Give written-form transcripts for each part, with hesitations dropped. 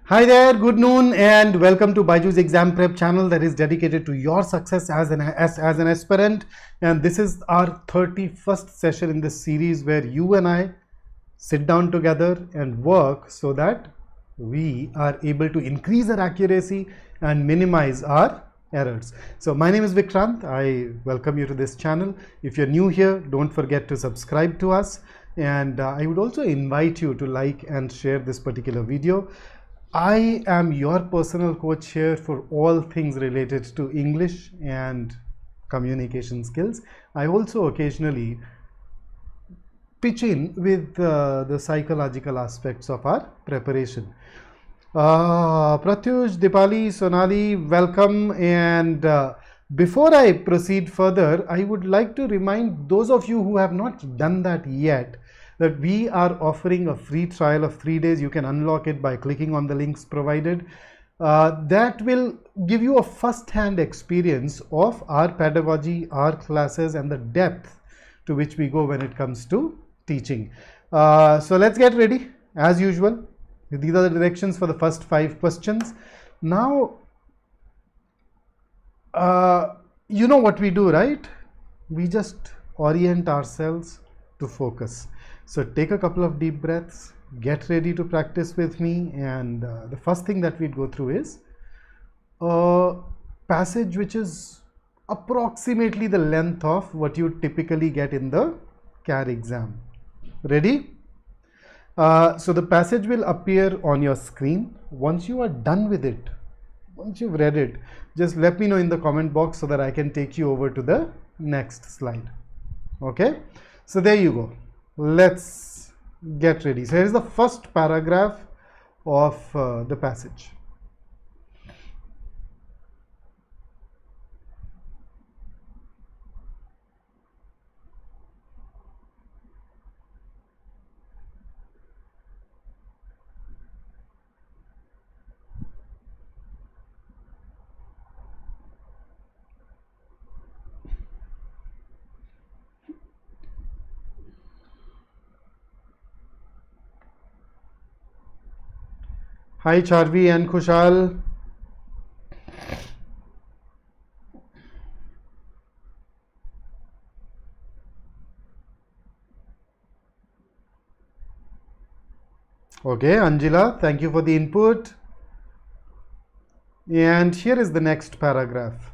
Hi there, good noon, and welcome to BYJU'S exam prep channel that is dedicated to your success as an aspirant. And this is our 31st session in this series where you and I sit down together and work so that we are able to increase our accuracy and minimize our errors. So my name is Vikrant. I welcome you to this channel. If you're new here, don't forget to subscribe to us. And I would also invite you to like and share this particular video. I am your personal coach here for all things related to English and communication skills. I also occasionally pitch in with the psychological aspects of our preparation. Pratyush, Dipali, Sonali, welcome. And before I proceed further, I would like to remind those of you who have not done that yet that we are offering a free trial of 3 days. You can unlock it by clicking on the links provided. That will give you a first-hand experience of our pedagogy, our classes, and the depth to which we go when it comes to teaching. So let's get ready as usual. These are the directions for the first 5 questions. Now, you know what we do, right? We just orient ourselves to focus. So take a couple of deep breaths, get ready to practice with me, and the first thing that we'd go through is a passage which is approximately the length of what you typically get in the CAR exam. Ready? So the passage will appear on your screen. Once you are done with it, once you've read it, just let me know in the comment box so that I can take you over to the next slide. Okay, so there you go. Let's get ready. So here's the first paragraph of the passage. Hi Charvi and Kushal. Okay, Angela, thank you for the input. And here is the next paragraph.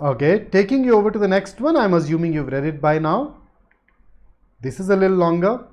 Okay, taking you over to the next one. I'm assuming you've read it by now. This is a little longer.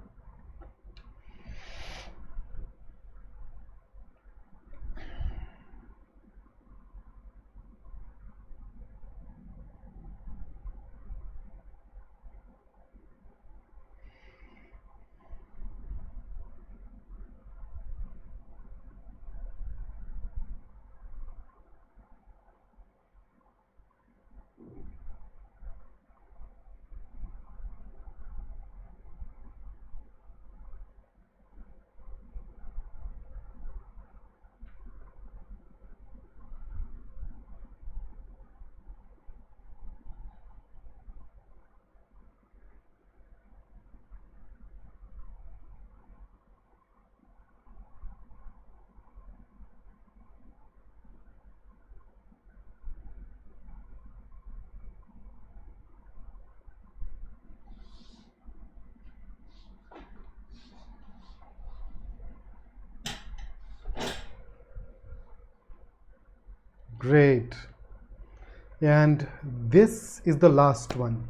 Great. And this is the last one.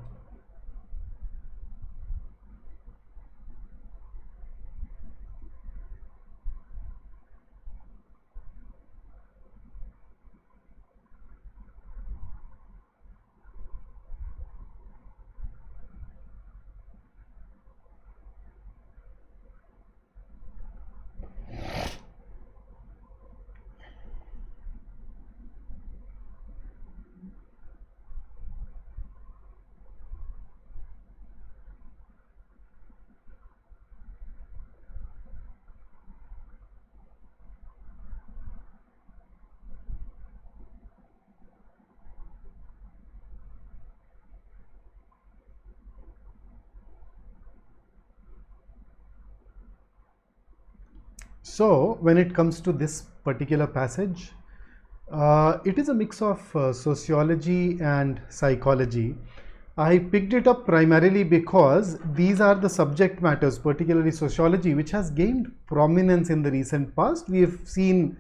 So when it comes to this particular passage, it is a mix of sociology and psychology. I picked it up primarily because these are the subject matters, particularly sociology, which has gained prominence in the recent past. We have seen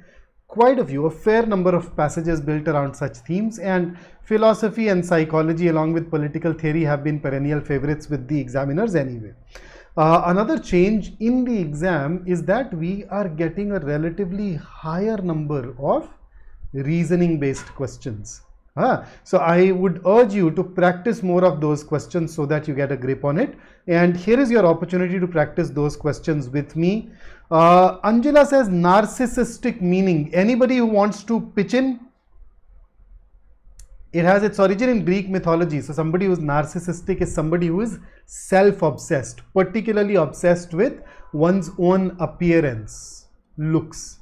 quite a fair number of passages built around such themes, and philosophy and psychology along with political theory have been perennial favorites with the examiners anyway. Another change in the exam is that we are getting a relatively higher number of reasoning based questions. So I would urge you to practice more of those questions so that you get a grip on it. And here is your opportunity to practice those questions with me. Angela says narcissistic meaning. Anybody who wants to pitch in? It has its origin in Greek mythology. So somebody who is narcissistic is somebody who is self-obsessed, particularly obsessed with one's own appearance, looks.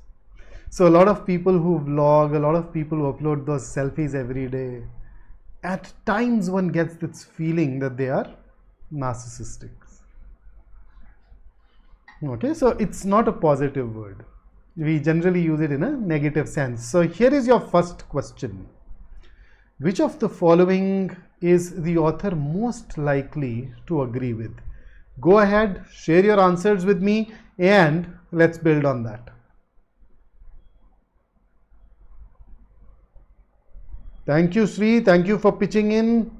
So a lot of people who vlog, a lot of people who upload those selfies every day, at times one gets this feeling that they are narcissistic. Okay, so it's not a positive word. We generally use it in a negative sense. So here is your first question. Which of the following is the author most likely to agree with? Go ahead, share your answers with me, and let's build on that. Thank you, Sri. Thank you for pitching in.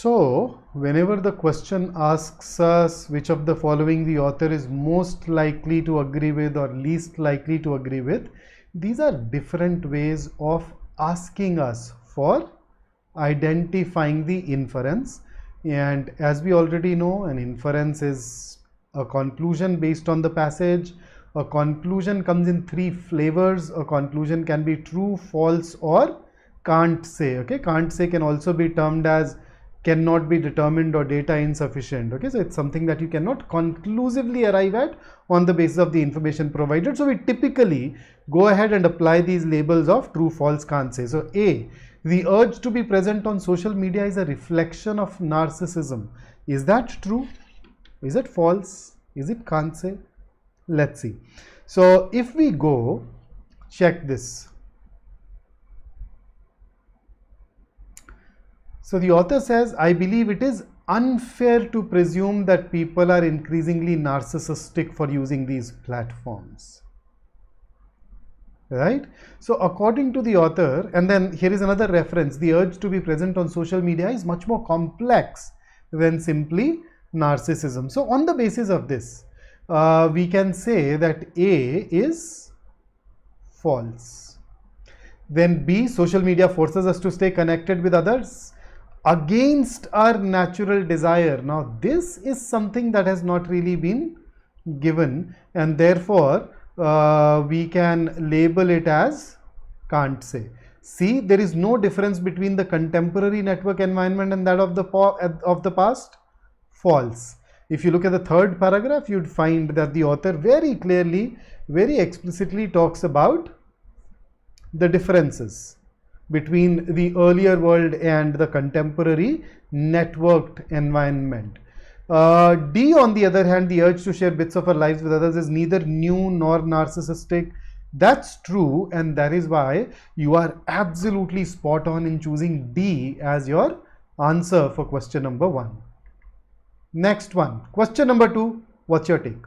So, whenever the question asks us which of the following the author is most likely to agree with or least likely to agree with, these are different ways of asking us for identifying the inference. And as we already know, an inference is a conclusion based on the passage. A conclusion comes in three flavors. A conclusion can be true, false, or can't say. Okay, can't say can also be termed as cannot be determined or data insufficient. Okay, so it's something that you cannot conclusively arrive at on the basis of the information provided. So we typically go ahead and apply these labels of true, false, can't say. So A, the urge to be present on social media is a reflection of narcissism. Is that true? Is it false? Is it can't say? Let's see. So if we go check this. So the author says, I believe it is unfair to presume that people are increasingly narcissistic for using these platforms. Right? So according to the author, and then here is another reference, the urge to be present on social media is much more complex than simply narcissism. So on the basis of this, we can say that A is false. Then B, social media forces us to stay connected with others against our natural desire. Now this is something that has not really been given, and therefore we can label it as can't say. See, there is no difference between the contemporary network environment and that of the past. False. If you look at the third paragraph, you'd find that the author very clearly, very explicitly talks about the differences between the earlier world and the contemporary networked environment. D, on the other hand, the urge to share bits of our lives with others is neither new nor narcissistic. That's true, and that is why you are absolutely spot on in choosing D as your answer for question number 1. Next one, question number 2, what's your take?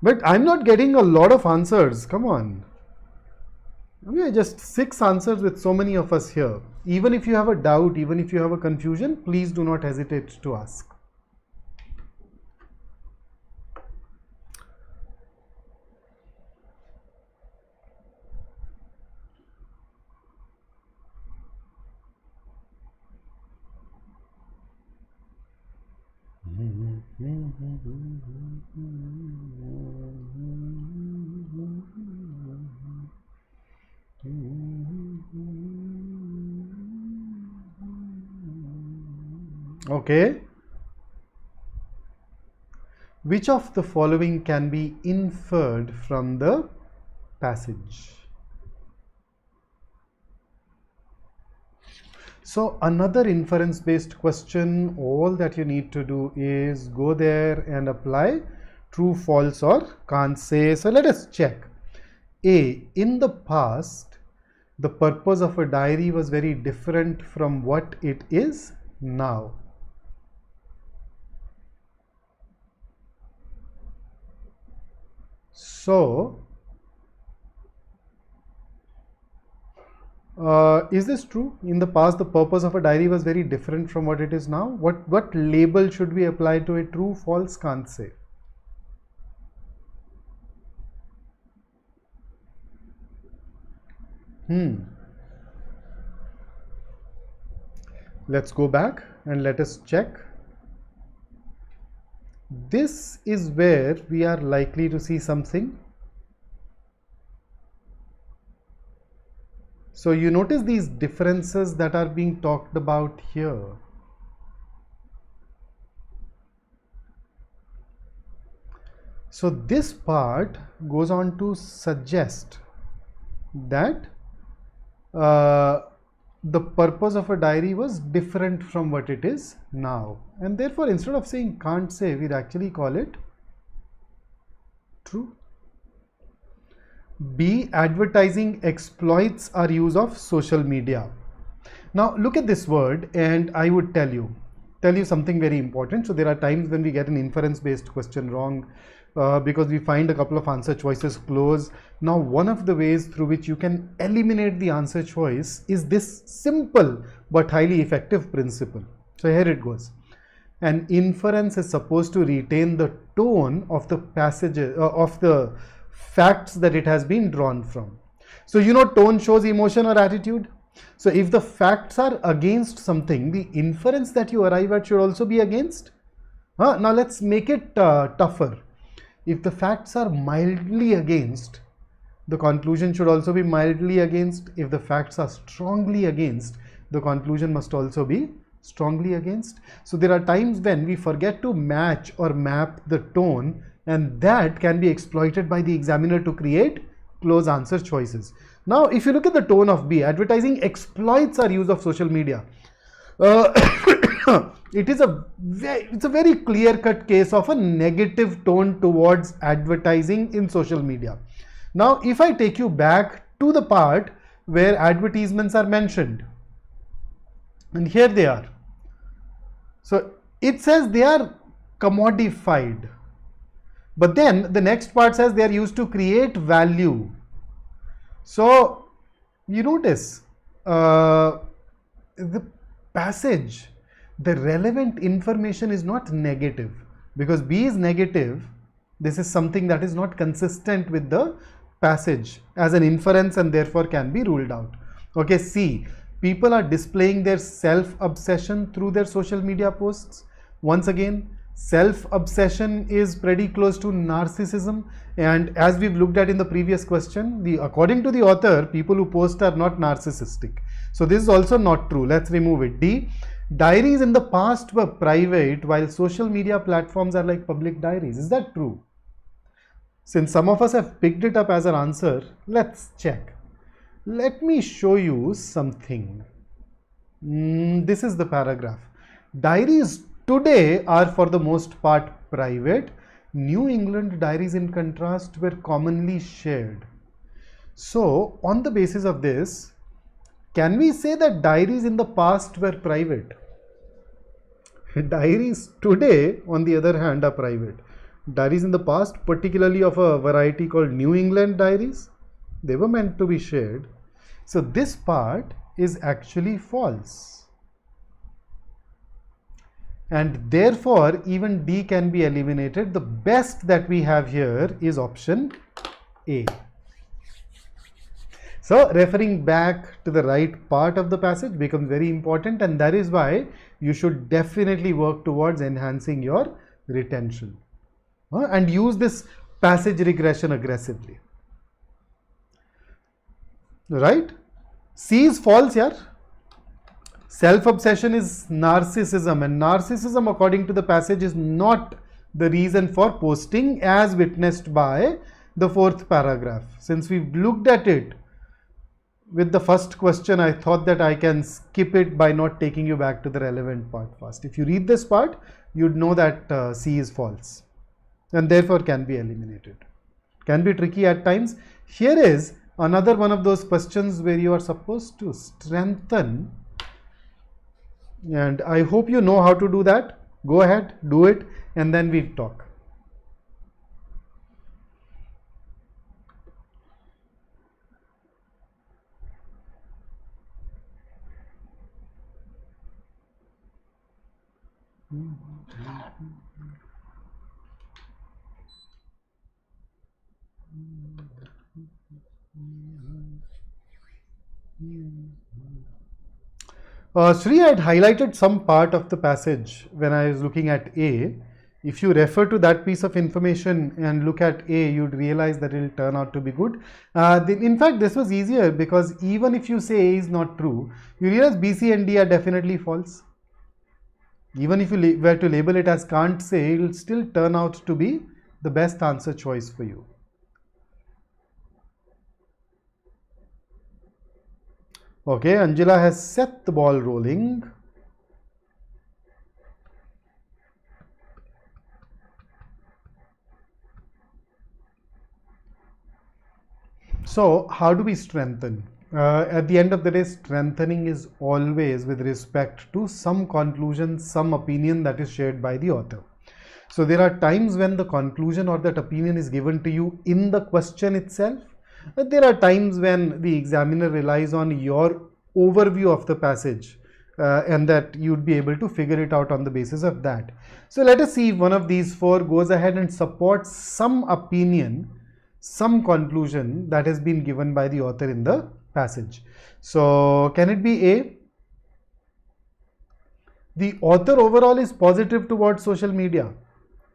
But I'm not getting a lot of answers. Come on. We are just 6 answers with so many of us here. Even if you have a doubt, even if you have a confusion, please do not hesitate to ask. Okay. Which of the following can be inferred from the passage? So another inference based question, all that you need to do is go there and apply true, false or can't say. So let us check. A, in the past, the purpose of a diary was very different from what it is now. So, is this true? In the past, the purpose of a diary was very different from what it is now. What label should we apply to it? True, false, can't say. Let's go back and let us check. This is where we are likely to see something. So you notice these differences that are being talked about here. So this part goes on to suggest that the purpose of a diary was different from what it is now, and therefore instead of saying can't say, we'd actually call it true. B, advertising exploits our use of social media. Now look at this word, and I would tell you something very important. So there are times when we get an inference based question wrong because we find a couple of answer choices close. Now one of the ways through which you can eliminate the answer choice is this simple but highly effective principle. So here it goes. An inference is supposed to retain the tone of the passages of the facts that it has been drawn from. So you know, tone shows emotion or attitude. So if the facts are against something, the inference that you arrive at should also be against. Now let's make it tougher. If the facts are mildly against, the conclusion should also be mildly against. If the facts are strongly against, the conclusion must also be strongly against. So there are times when we forget to match or map the tone, and that can be exploited by the examiner to create close answer choices. Now if you look at the tone of B, advertising exploits our use of social media. It's a very clear-cut case of a negative tone towards advertising in social media. Now if I take you back to the part where advertisements are mentioned, and here they are. So it says they are commodified, but then the next part says they are used to create value. So you notice the passage, the relevant information is not negative, because B is negative. This is something that is not consistent with the passage as an inference and therefore can be ruled out. Okay, C, people are displaying their self-obsession through their social media posts. Once again, self-obsession is pretty close to narcissism, and as we've looked at in the previous question, according to the author, people who post are not narcissistic. So this is also not true. Let's remove it. D, diaries in the past were private while social media platforms are like public diaries. Is that true? Since some of us have picked it up as an answer, let's check. Let me show you something. This is the paragraph. Diaries today are for the most part private. New England diaries, in contrast, were commonly shared. So on the basis of this, can we say that diaries in the past were private? Diaries today, on the other hand, are private. Diaries in the past, particularly of a variety called New England diaries, they were meant to be shared. So this part is actually false. And therefore, even D can be eliminated. The best that we have here is option A. So referring back to the right part of the passage becomes very important, and that is why you should definitely work towards enhancing your retention. And use this passage regression aggressively. Right? C is false here. Self-obsession is narcissism, and narcissism according to the passage is not the reason for posting as witnessed by the fourth paragraph. Since we've looked at it with the first question, I thought that I can skip it by not taking you back to the relevant part first. If you read this part, you'd know that C is false and therefore can be eliminated. Can be tricky at times. Here is another one of those questions where you are supposed to strengthen, and I hope you know how to do that. Go ahead, do it, and then we talk. Sri, I had highlighted some part of the passage when I was looking at A. If you refer to that piece of information and look at A, you'd realize that it will turn out to be good. In fact, this was easier because even if you say A is not true, you realize B, C and D are definitely false. Even if you were to label it as can't say, it will still turn out to be the best answer choice for you. Okay, Angela has set the ball rolling. So, how do we strengthen? At the end of the day, strengthening is always with respect to some conclusion, some opinion that is shared by the author. So, there are times when the conclusion or that opinion is given to you in the question itself. But there are times when the examiner relies on your overview of the passage and that you'd be able to figure it out on the basis of that. So let us see if one of these four goes ahead and supports some opinion, some conclusion that has been given by the author in the passage. So can it be A? The author overall is positive towards social media.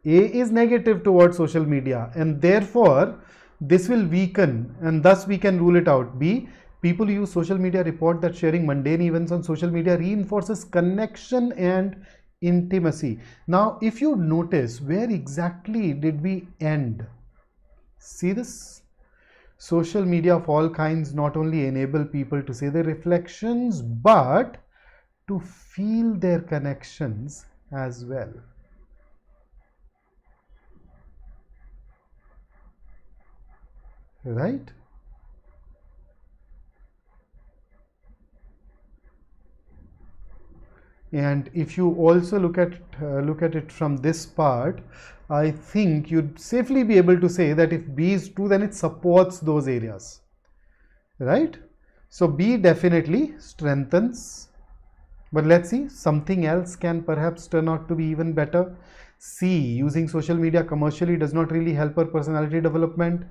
A is negative towards social media, and therefore this will weaken, and thus we can rule it out. B, people who use social media report that sharing mundane events on social media reinforces connection and intimacy. Now, if you notice, where exactly did we end? See this? Social media of all kinds not only enable people to say their reflections, but to feel their connections as well. Right? And if you also look at it from this part, I think you'd safely be able to say that if B is true, then it supports those areas, right? So B definitely strengthens, but let's see, something else can perhaps turn out to be even better. C, using social media commercially does not really help her personality development.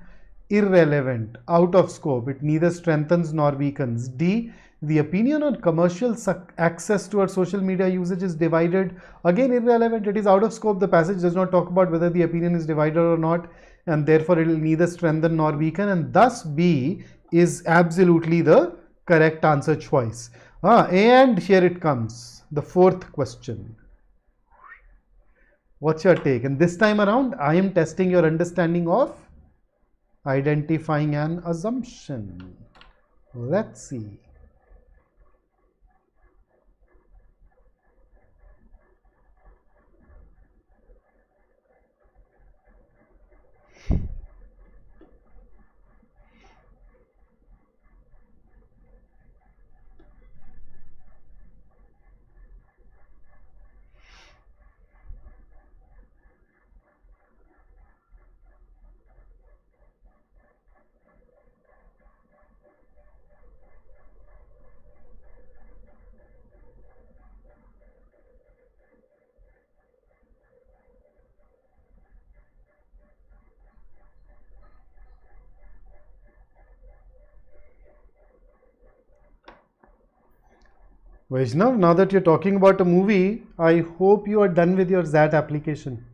Irrelevant, out of scope, it neither strengthens nor weakens. D, the opinion on commercial access to our social media usage is divided. Again, irrelevant, it is out of scope. The passage does not talk about whether the opinion is divided or not, and therefore it will neither strengthen nor weaken, and thus B is absolutely the correct answer choice. And here it comes, the fourth question. What's your take? And this time around, I am testing your understanding of identifying an assumption. Let's see. Vaishnav, now that you're talking about a movie, I hope you are done with your ZAT application.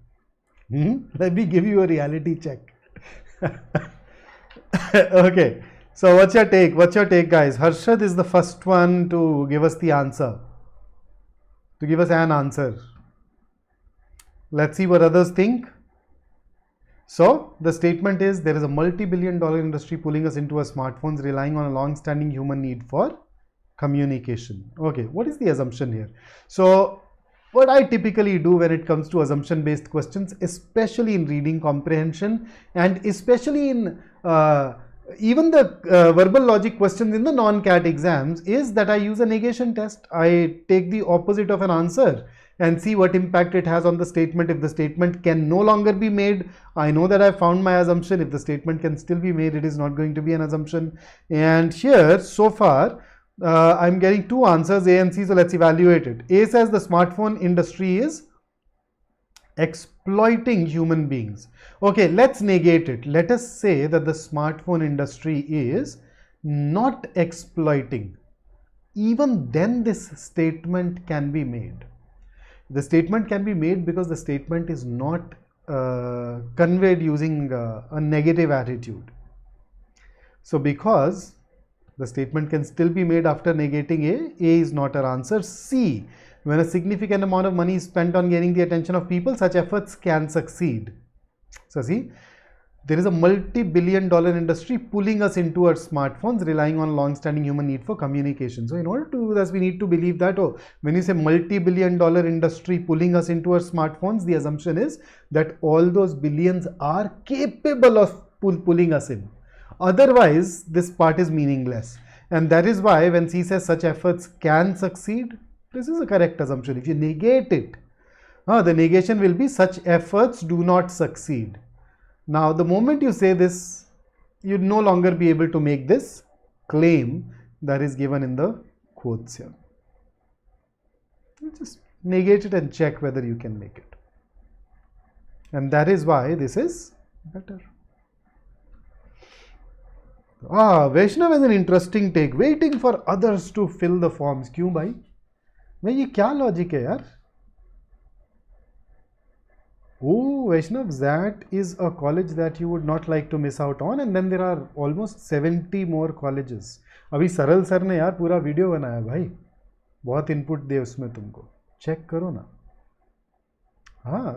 Let me give you a reality check. Okay, so what's your take? What's your take, guys? Harshad is the first one to give us the answer, to give us an answer. Let's see what others think. So the statement is, there is a multi-billion-dollar industry pulling us into our smartphones, relying on a long-standing human need for communication. Okay, what is the assumption here? So what I typically do when it comes to assumption-based questions, especially in reading comprehension and especially in even the verbal logic questions in the non-CAT exams, is that I use a negation test. I take the opposite of an answer and see what impact it has on the statement. If the statement can no longer be made, I know that I found my assumption. If the statement can still be made, it is not going to be an assumption. And here, so far, I'm getting two answers, A and C, so let's evaluate it. A says the smartphone industry is exploiting human beings. Okay, let's negate it. Let us say that the smartphone industry is not exploiting. Even then, this statement can be made. The statement can be made because the statement is not conveyed using a negative attitude. So because the statement can still be made after negating A is not our answer. C, when a significant amount of money is spent on gaining the attention of people, such efforts can succeed. So see, there is a multi-billion-dollar industry pulling us into our smartphones, relying on long-standing human need for communication. So in order to do this, we need to believe that, oh, when you say multi-billion-dollar industry pulling us into our smartphones, the assumption is that all those billions are capable of pulling us in. Otherwise, this part is meaningless. And that is why when C says such efforts can succeed, this is a correct assumption. If you negate it, the negation will be such efforts do not succeed. Now, the moment you say this, you'd no longer be able to make this claim that is given in the quotes here. You just negate it and check whether you can make it. And that is why this is better. Vaishnav has an interesting take. Waiting for others to fill the forms. क्यों भाई? भाई ये क्या logic है यार? Oh, Vaishnav, that is a college that you would not like to miss out on, and then there are almost 70 more colleges. अभी सरल sir ने यार पूरा वीडियो बनाया भाई, बहुत इनपुट दे उसमें तुमको, चेक करो ना.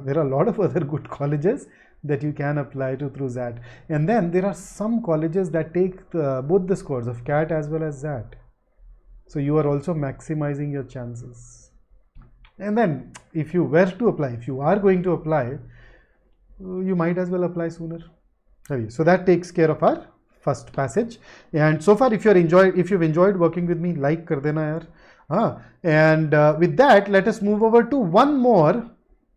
There are a lot of other good colleges that you can apply to through that, and then there are some colleges that take both the scores of CAT as well as that, so you are also maximizing your chances. And then if you were to apply, if you are going to apply, you might as well apply sooner. So that takes care of our first passage. And so far, if you've enjoyed working with me, like kar dena yaar. And with that, let us move over to one more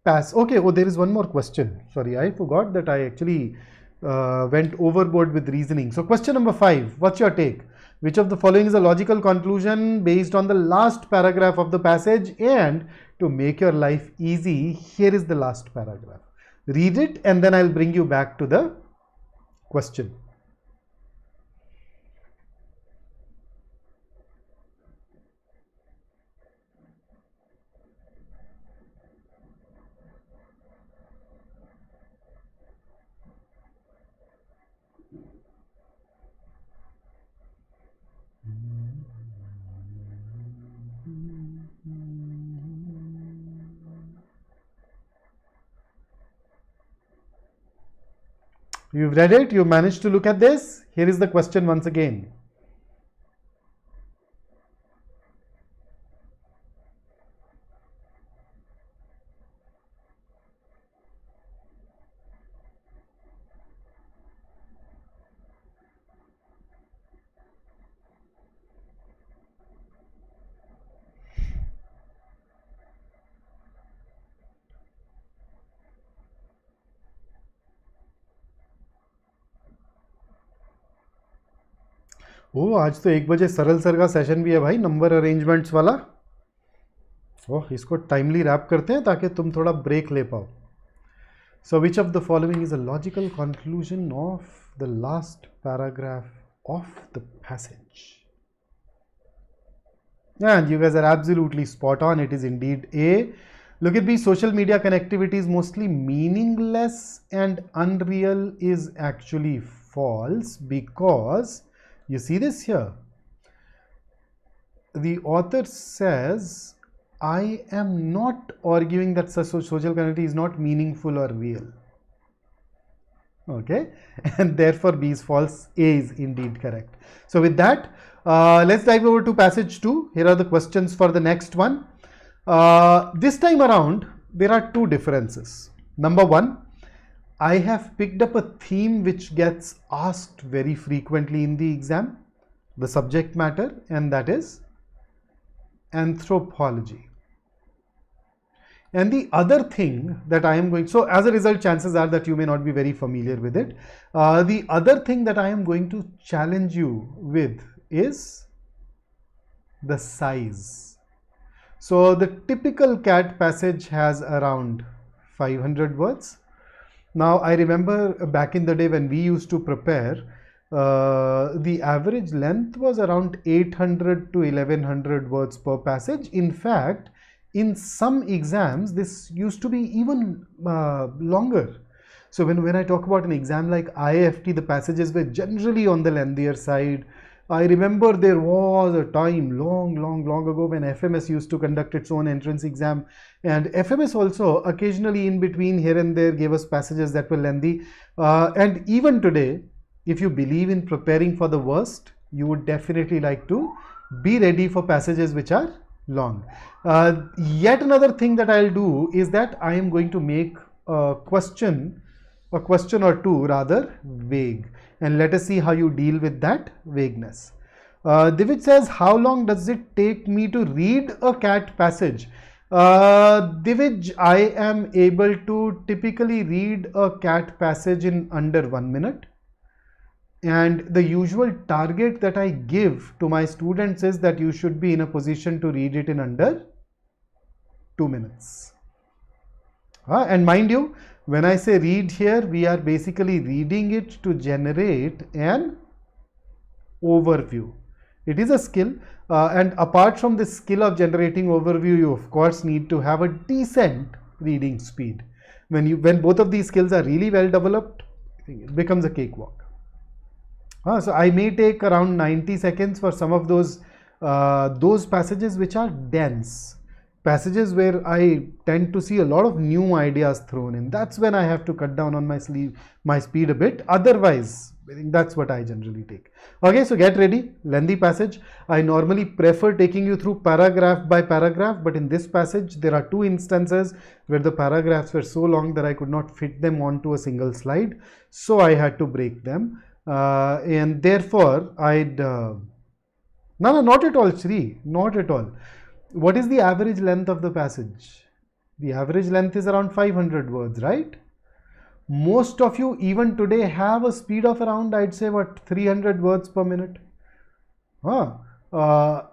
pass. Okay, there is one more question. Sorry, I forgot that I actually went overboard with reasoning. So question number 5, what's your take? Which of the following is a logical conclusion based on the last paragraph of the passage? And to make your life easy, here is the last paragraph. Read it and then I'll bring you back to the question. You've read it, you managed to look at this. Here is the question once again. आज तो 1 बजे सरल sir का session भी है भाई, number arrangements वाला. इसको टाइमली रैप करते हैं ताकि तुम थोड़ा ब्रेक ले पाओ. So which of the following is a logical conclusion of the last paragraph of the passage? And you guys are absolutely spot on. It is indeed A. Look at these, social media connectivity is mostly meaningless and unreal is actually false, because you see this here. The author says, I am not arguing that social connectivity is not meaningful or real. Okay, and therefore B is false, A is indeed correct. So with that, let's dive over to passage 2. Here are the questions for the next one. This time around, there are two differences. Number one, I have picked up a theme which gets asked very frequently in the exam, the subject matter, and that is anthropology. And the other thing that I am going, so as a result, chances are that you may not be very familiar with it. The other thing that I am going to challenge you with is the size. So the typical CAT passage has around 500 words. Now I remember back in the day when we used to prepare, the average length was around 800 to 1100 words per passage. In fact, in some exams, this used to be even longer. So when I talk about an exam like IFT, the passages were generally on the lengthier side. I remember there was a time long ago when FMS used to conduct its own entrance exam, and FMS also occasionally in between here and there gave us passages that were lengthy. And even today, if you believe in preparing for the worst, you would definitely like to be ready for passages which are long. Yet another thing that I'll do is that I am going to make a question or two rather vague, and let us see how you deal with that vagueness. Divij says, how long does it take me to read a CAT passage? Divij, I am able to typically read a CAT passage in under 1 minute. And the usual target that I give to my students is that you should be in a position to read it in under 2 minutes. And mind you, when I say read here, we are basically reading it to generate an overview. It is a skill, and apart from the skill of generating overview, you of course need to have a decent reading speed. When both of these skills are really well developed, it becomes a cakewalk. So I may take around 90 seconds for some of those passages which are dense, passages where I tend to see a lot of new ideas thrown in. That's when I have to cut down on my speed a bit. Otherwise, I think that's what I generally take. Okay, so get ready. Lengthy passage. I normally prefer taking you through paragraph by paragraph, but in this passage there are two instances where the paragraphs were so long that I could not fit them onto a single slide, so I had to break them. And therefore no, not at all, Shri, not at all. What is the average length of the passage? The average length is around 500 words, right? Most of you even today have a speed of around, I'd say, what, 300 words per minute. Now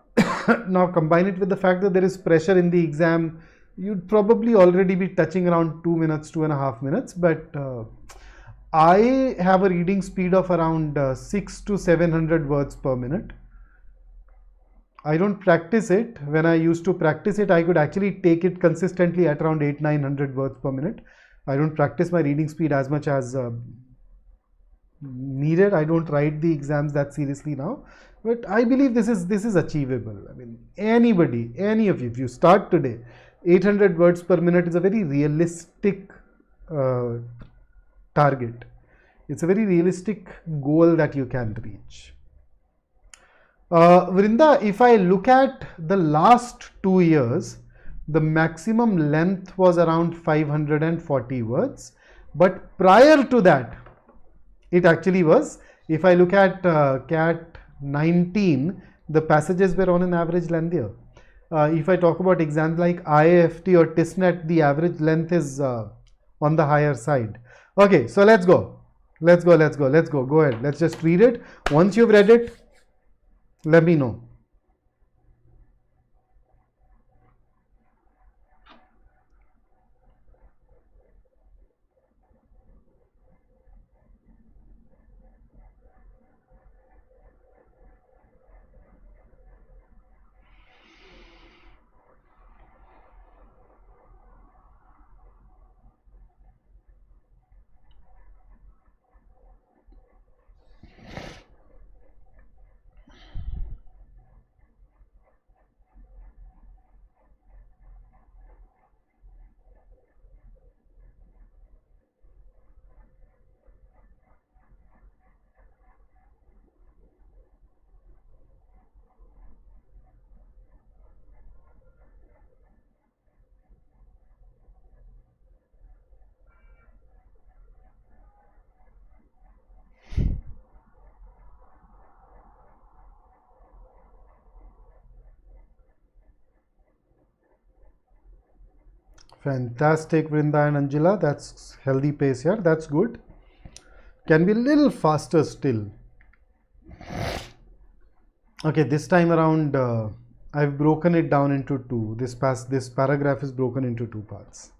combine it with the fact that there is pressure in the exam, you'd probably already be touching around 2 minutes, 2.5 minutes, but I have a reading speed of around 600 to 700 words per minute. I don't practice it. When I used to practice it, I could actually take it consistently at around 800-900 words per minute. I don't practice my reading speed as much as needed. I don't write the exams that seriously now, but I believe this is achievable. I mean, anybody, any of you, if you start today, 800 words per minute is a very realistic target. It's a very realistic goal that you can reach. Vrinda, if I look at the last 2 years, the maximum length was around 540 words, but prior to that, it actually was, if I look at CAT 19, the passages were on an average lengthier. If I talk about exams like IFT or TISNET, the average length is on the higher side. Okay, so let's go. Go ahead. Let's just read it. Once you've read it, let me know. Fantastic, Vrinda and Angela. That's healthy pace here. That's good. Can be a little faster still. Okay, this time around I've broken it down into two. This paragraph is broken into two parts.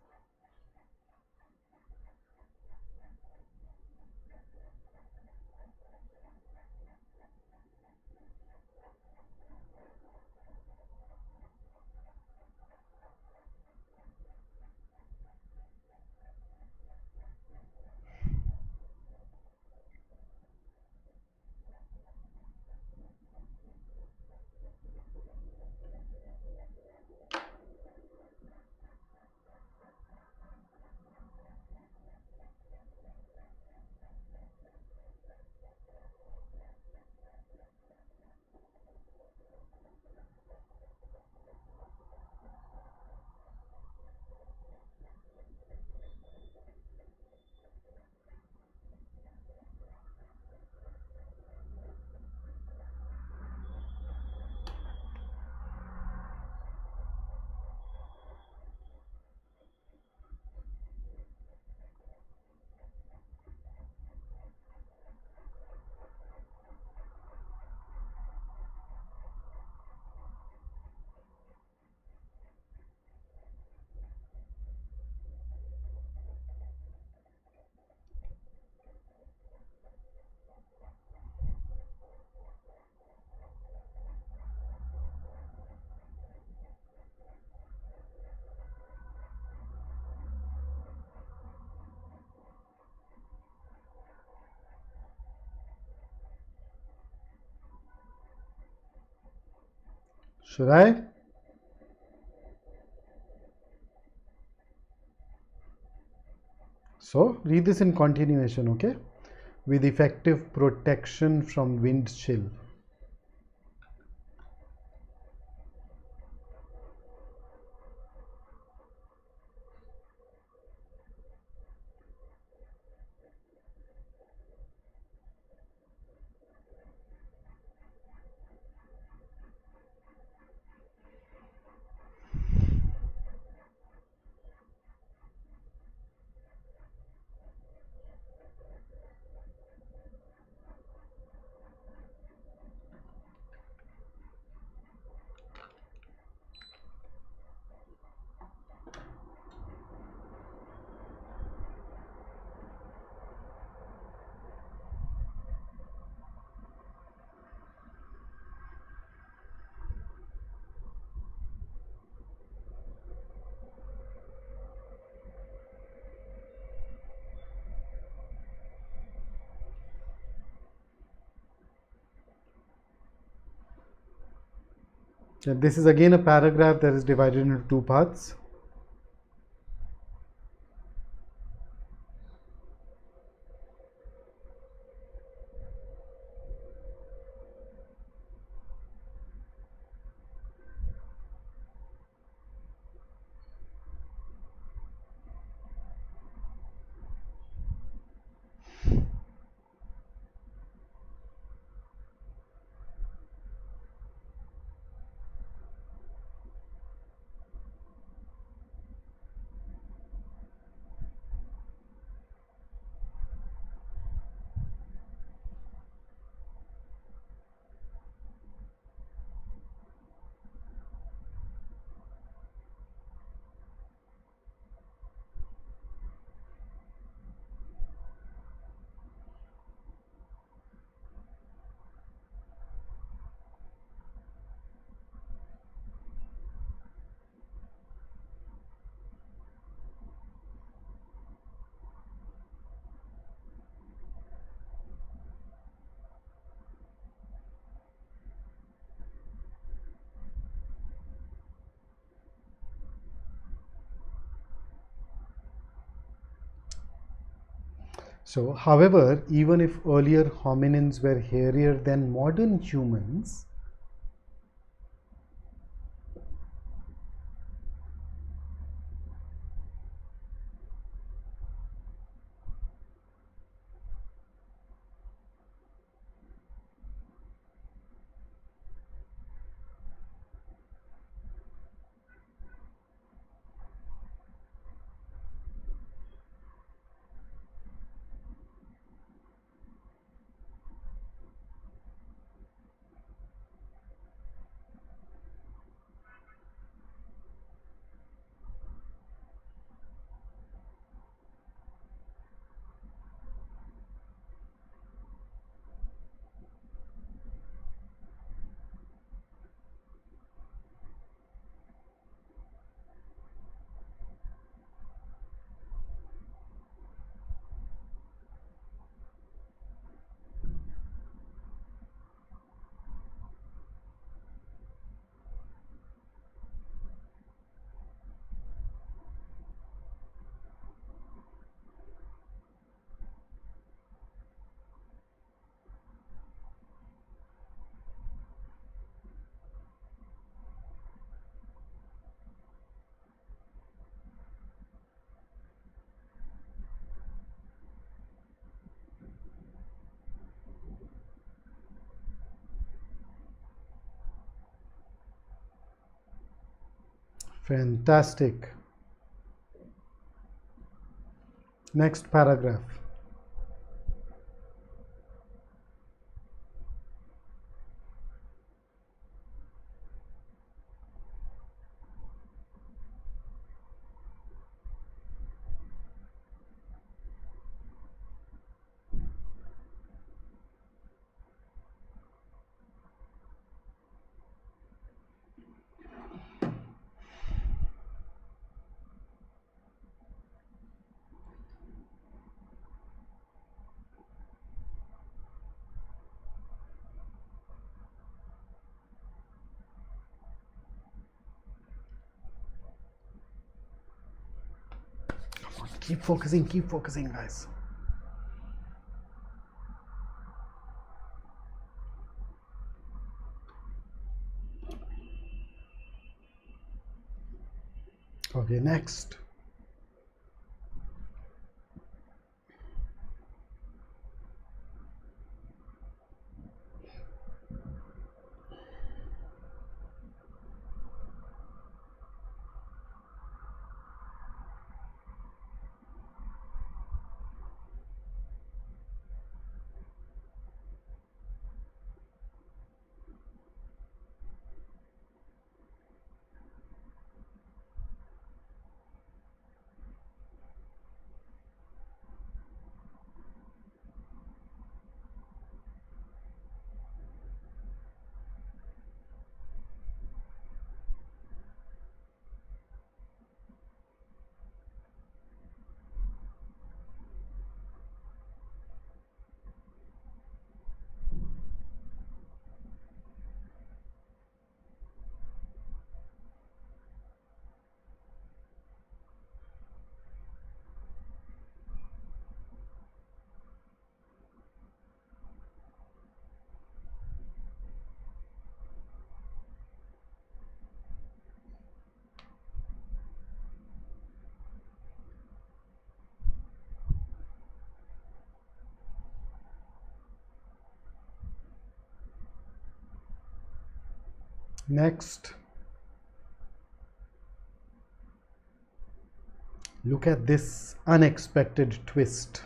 Should I? So read this in continuation, okay? With effective protection from wind chill. This is again a paragraph that is divided into two parts. So, however, even if earlier hominins were hairier than modern humans, Fantastic. Next paragraph. Keep focusing, guys. Okay, next. Next. Look at this unexpected twist.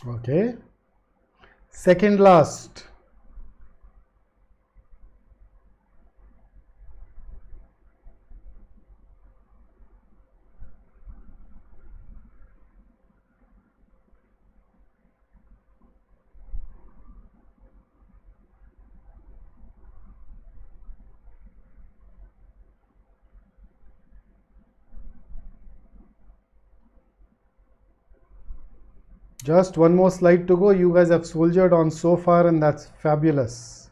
Okay. Second last. Just one more slide to go. You guys have soldiered on so far, and that's fabulous.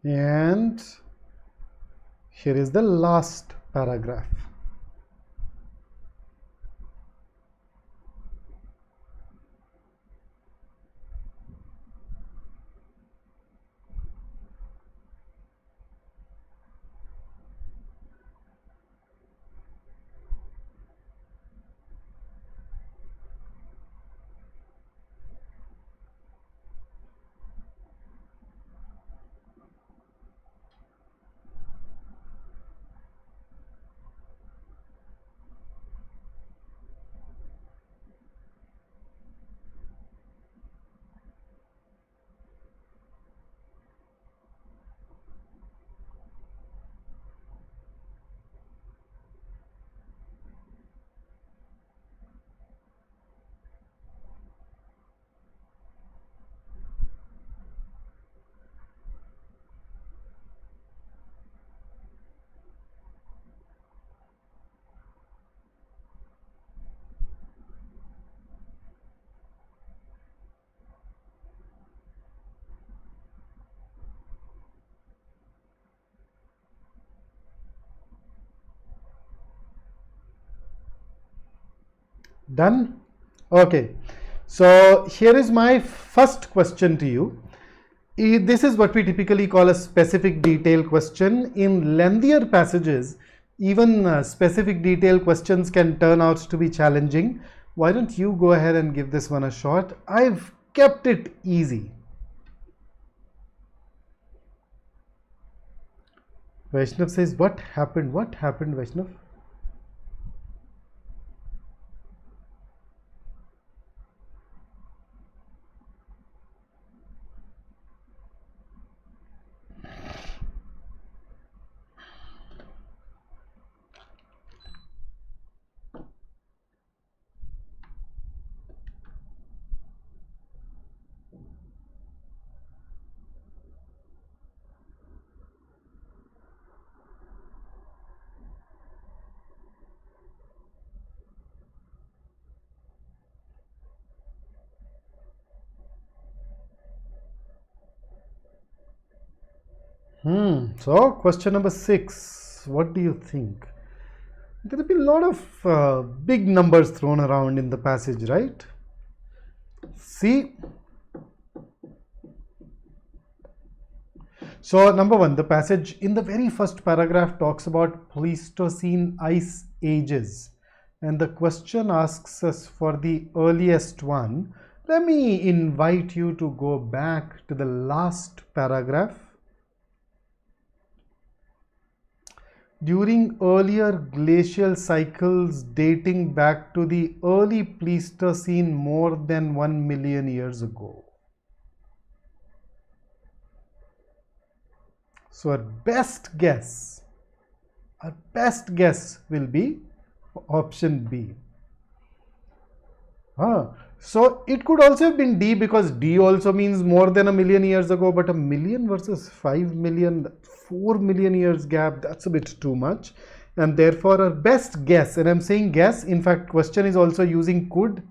And here is the last paragraph. Done? Okay. So here is my first question to you. This is what we typically call a specific detail question. In lengthier passages, even specific detail questions can turn out to be challenging. Why don't you go ahead and give this one a shot? I've kept it easy. Vaishnav says, what happened? What happened, Vaishnav? So question number 6, what do you think? There have been a lot of big numbers thrown around in the passage, right? See, so number 1, the passage in the very first paragraph talks about Pleistocene ice ages, and the question asks us for the earliest one. Let me invite you to go back to the last paragraph. During earlier glacial cycles dating back to the early Pleistocene more than 1 million years ago. So our best guess will be option B. So it could also have been D, because D also means more than 1 million years ago, but 1 million versus 5 million, 4 million years gap, that's a bit too much. And therefore our best guess, and I'm saying guess, in fact question is also using could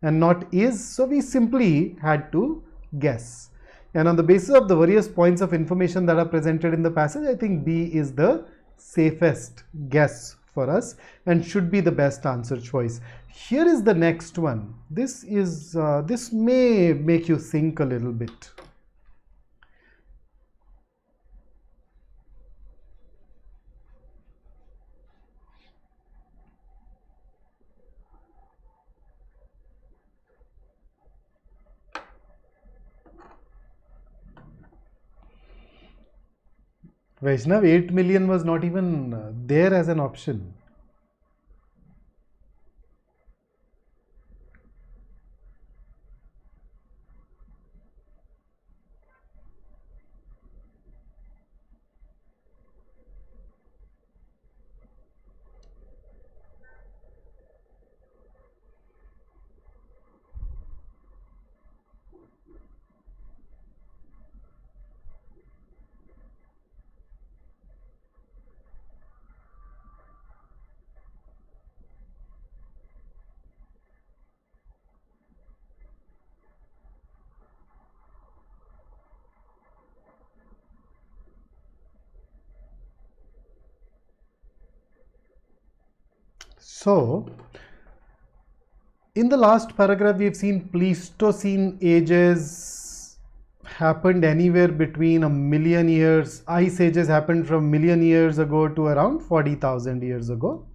and not is, so we simply had to guess. And on the basis of the various points of information that are presented in the passage, I think B is the safest guess for us and should be the best answer choice. Here is the next one. This may make you think a little bit. Vaishnav, 8 million was not even there as an option. So, in the last paragraph, we have seen Pleistocene ages happened anywhere between 1 million years. Ice ages happened from 1 million years ago to around 40,000 years ago.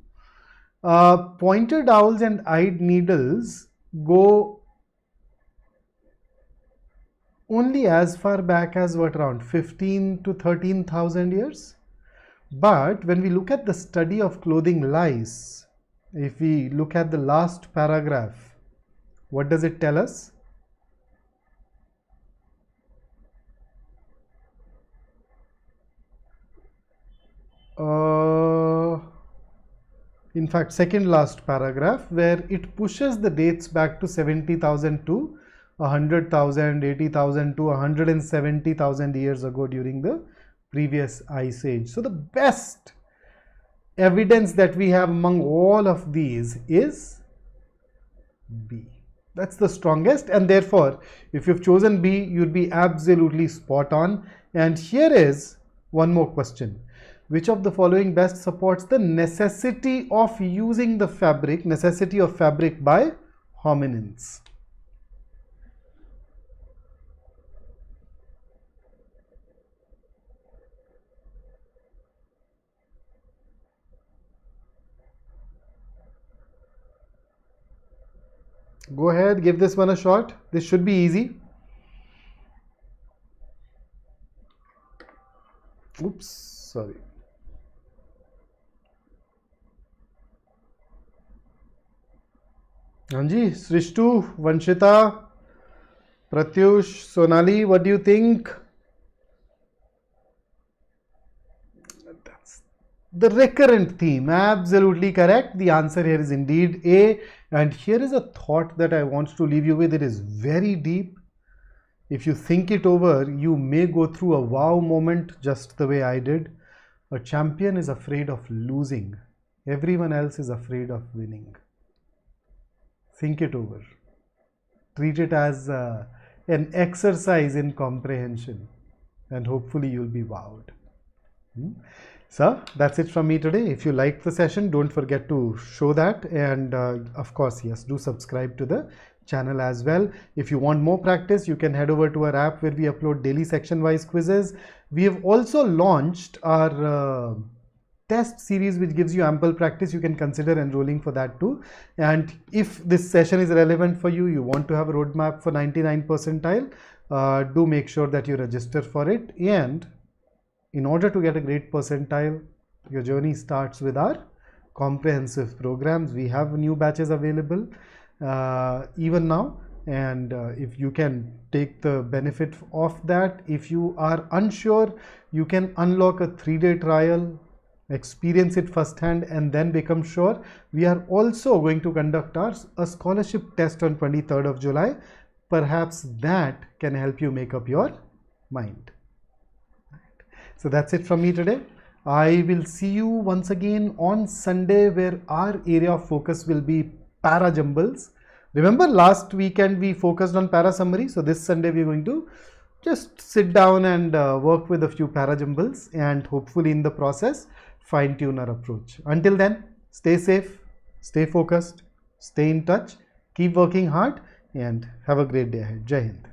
Pointed owls and eyed needles go only as far back as what, around 15 to 13,000 years. But when we look at the study of clothing lice, if we look at the last paragraph, what does it tell us? In fact, second last paragraph, where it pushes the dates back to 70,000 to 100,000, 80,000 to 170,000 years ago during the previous ice age. So the best evidence that we have among all of these is B. That's the strongest, and therefore if you've chosen B, you'll be absolutely spot on. And here is one more question. Which of the following best supports the necessity of using the fabric, necessity of fabric by hominins? Go ahead, give this one a shot. This should be easy. Oops, sorry. Anji, Srishtu, Vanshita, Pratyush, Sonali, what do you think? That's the recurrent theme. Absolutely correct. The answer here is indeed A. And here is a thought that I want to leave you with. It is very deep. If you think it over, you may go through a wow moment just the way I did. A champion is afraid of losing. Everyone else is afraid of winning. Think it over. Treat it as an exercise in comprehension, and hopefully you'll be wowed. So that's it from me today. If you liked the session, don't forget to show that, and of course, yes, do subscribe to the channel as well. If you want more practice, you can head over to our app where we upload daily section wise quizzes. We have also launched our test series which gives you ample practice. You can consider enrolling for that too. And if this session is relevant for you, you want to have a roadmap for 99 percentile, do make sure that you register for it. And in order to get a great percentile, your journey starts with our comprehensive programs. We have new batches available even now, and if you can take the benefit of that, if you are unsure, you can unlock a 3-day trial, experience it firsthand, and then become sure. We are also going to conduct a scholarship test on 23rd of July. Perhaps that can help you make up your mind. So that's it from me today. I will see you once again on Sunday, where our area of focus will be para jumbles. Remember, last weekend we focused on para summary. So this Sunday we are going to just sit down and work with a few para jumbles, and hopefully in the process fine tune our approach. Until then, stay safe, stay focused, stay in touch, keep working hard, and have a great day ahead. Jai Hind.